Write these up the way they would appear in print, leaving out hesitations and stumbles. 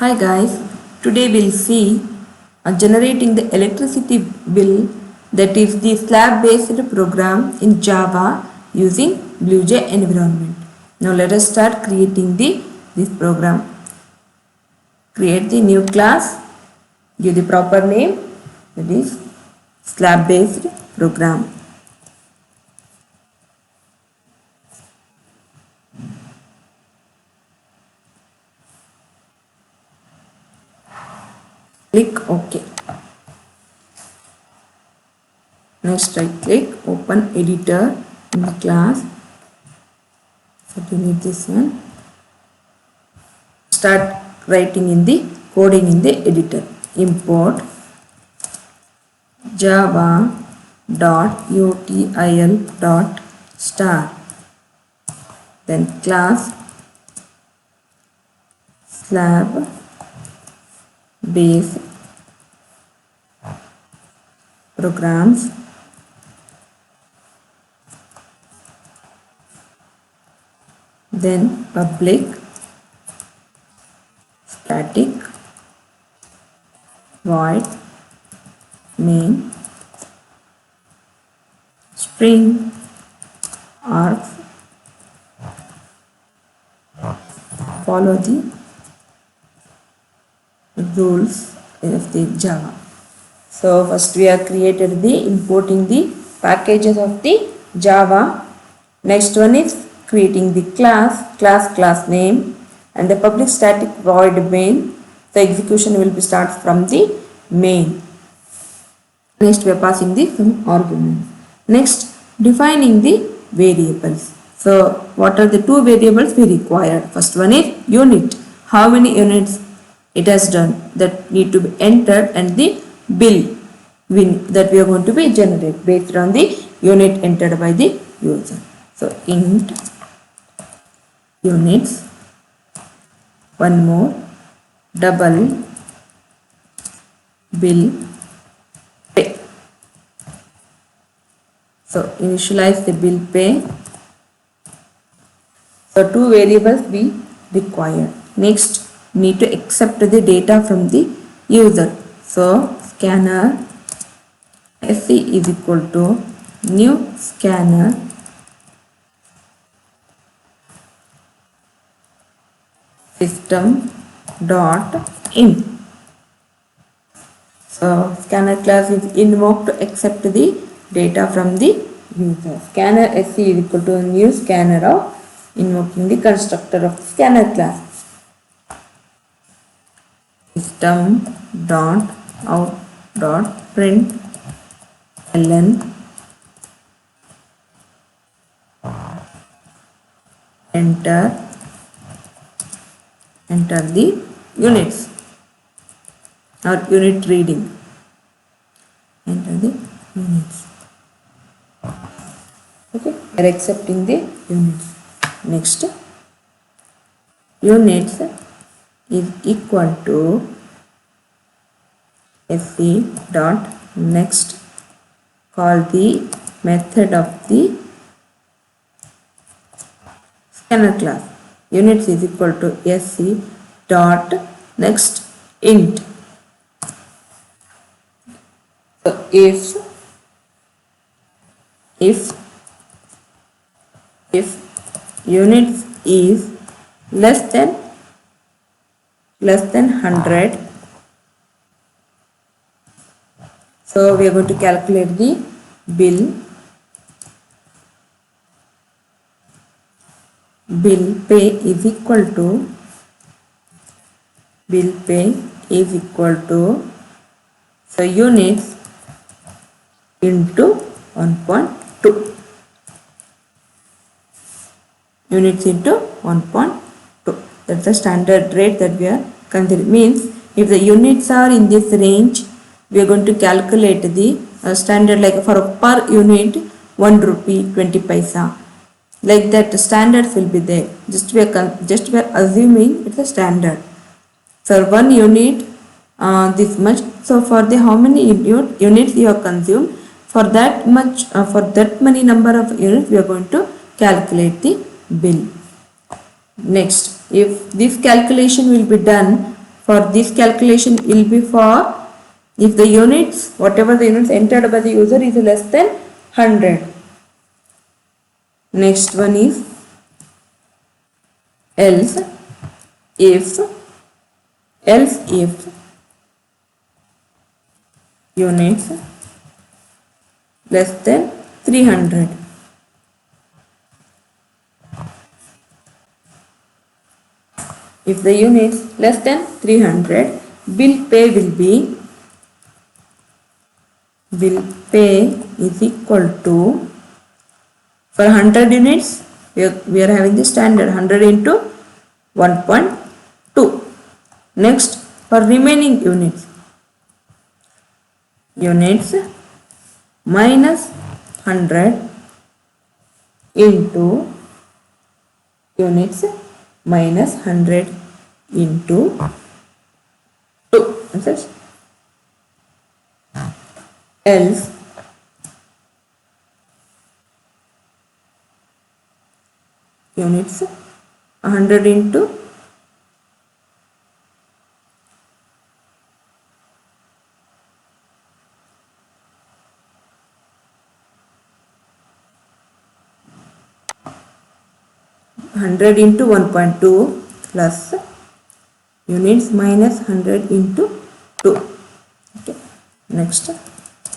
Hi guys, today we'll see generating the electricity bill, that is the slab based program in Java using BlueJ environment. Now let us start creating this program. Create the new class, give the proper name, that is slab based program. Click OK. Next right click, open editor in the class. So delete this one. Start writing in the coding in the editor. Import java.util.star, then class slab base programs, then public static void main string args. Follow the rules of the Java. So first we have created the importing the packages of the Java. Next one is creating the class name, and the public static void main. The execution will be start from the main. Next we are passing the some arguments. Next defining the variables. So what are the two variables we required? First one is unit. How many units it has done, that need to be entered, and the bill that we are going to be generate based on the unit entered by the user. So int units, one more, double bill pay. So initialize the bill pay. So two variables we require. Next need to accept the data from the user. So scanner SC is equal to new scanner system dot in. So scanner class is invoked to accept the data from the user. Scanner SC is equal to new scanner of invoking the constructor of scanner class. System dot out dot print ln enter the units or unit reading. Enter the units. Okay, we are accepting the units. Next, units is equal to SC dot next, call the method of the scanner class. Units is equal to SC dot next int. So if units is less than 100, so we are going to calculate the bill pay is equal to so units into 1.2, units into 1.2. That's the standard rate that we are considering. Means if the units are in this range, we are going to calculate the standard, like for a per unit 1 rupee 20 paisa. Like that standards will be there. Just we are assuming it's a standard. So 1 unit this much. So for the how many units you have consumed, for that much for that many number of units we are going to calculate the bill. Next, if this calculation will be done for this calculation will be for if the units, whatever the units entered by the user is less than 100. Next one is else if units less than 300. If the units less than 300, bill pay is equal to, for 100 units we are having the standard 100 into 1.2. Next, for remaining units minus 100 into units minus 100 into 2. Else units 100 into 100 into 1.2 plus units minus 100 into 2. Okay. Next,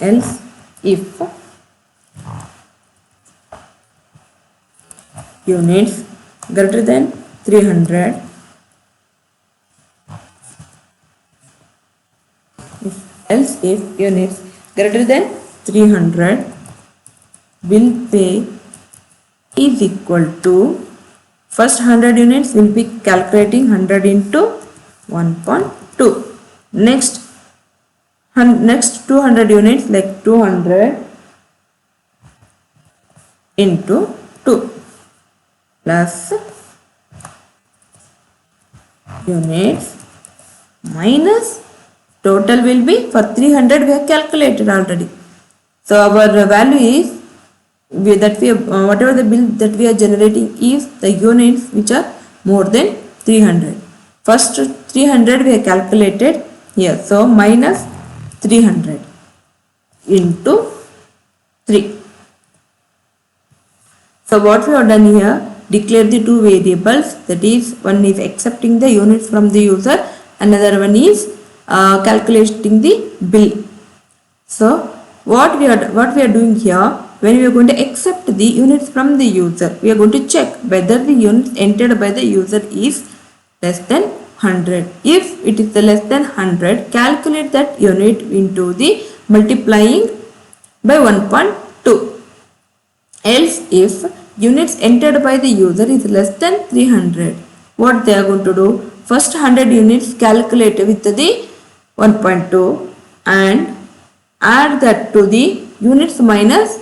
else if units greater than 300, if units greater than 300, bill pay is equal to, first 100 units will be calculating 100 into 1.2. Next 200 units like 200 into 2 plus units minus total will be, for 300 we have calculated already. So our value is whatever the bill that we are generating is the units which are more than 300. First 300 we have calculated here, so minus 300 into 3. So what we have done here, declare the two variables, that is one is accepting the units from the user, another one is calculating the bill. So what we are doing here, when we are going to accept the units from the user, we are going to check whether the units entered by the user is less than 100. If it is less than 100, calculate that unit into the multiplying by 1.2. Else if units entered by the user is less than 300, what they are going to do, first 100 units calculate with the 1.2 and add that to the units minus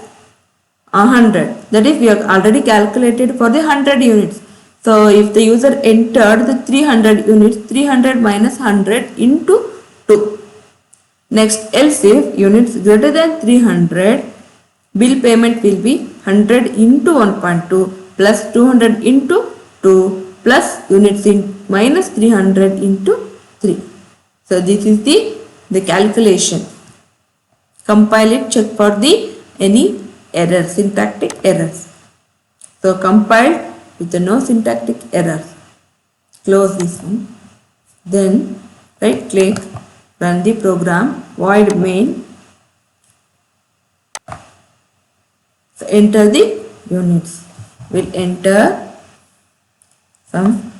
100, that is we have already calculated for the 100 units. So if the user entered the 300 units, 300 minus 100 into 2. Next, else if units greater than 300, bill payment will be 100 into 1.2 plus 200 into 2 plus units in minus 300 into 3. So this is the calculation. Compile it, check for the any errors, syntactic errors. So compiled with no syntactic errors. Close this one. Then right click, run the program, void main. So enter the units. We'll enter some.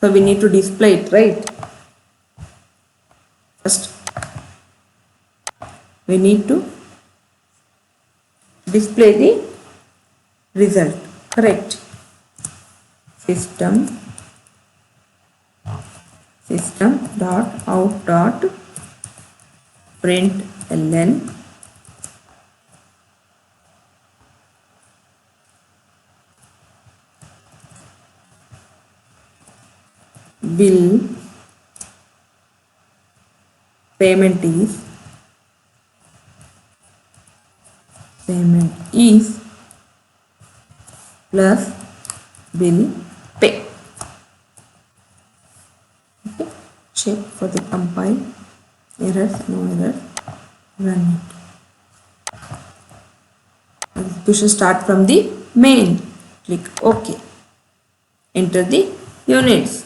So we need to display it, right? First we need to display the result, correct? System dot out dot println bill payment is plus bill pay. check for the compile errors, no error, run it. You should start from the main, click OK, enter the units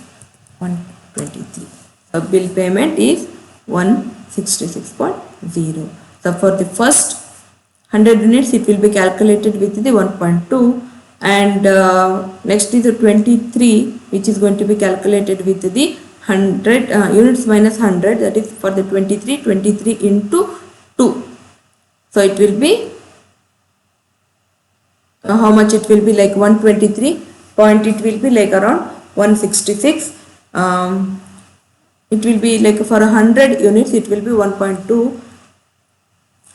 123. So bill payment is 166.0. So for the first 100 units it will be calculated with the 1.2, and next is the 23, which is going to be calculated with the 100 units minus 100, that is for the 23 into 2. So it will be how much it will be, like 123 point, it will be like around 166. It will be like for 100 units it will be 1.2.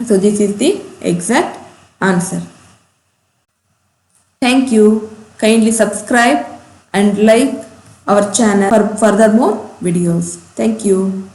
So this is the exact answer. Thank you. Kindly subscribe and like our channel for further more videos. Thank you.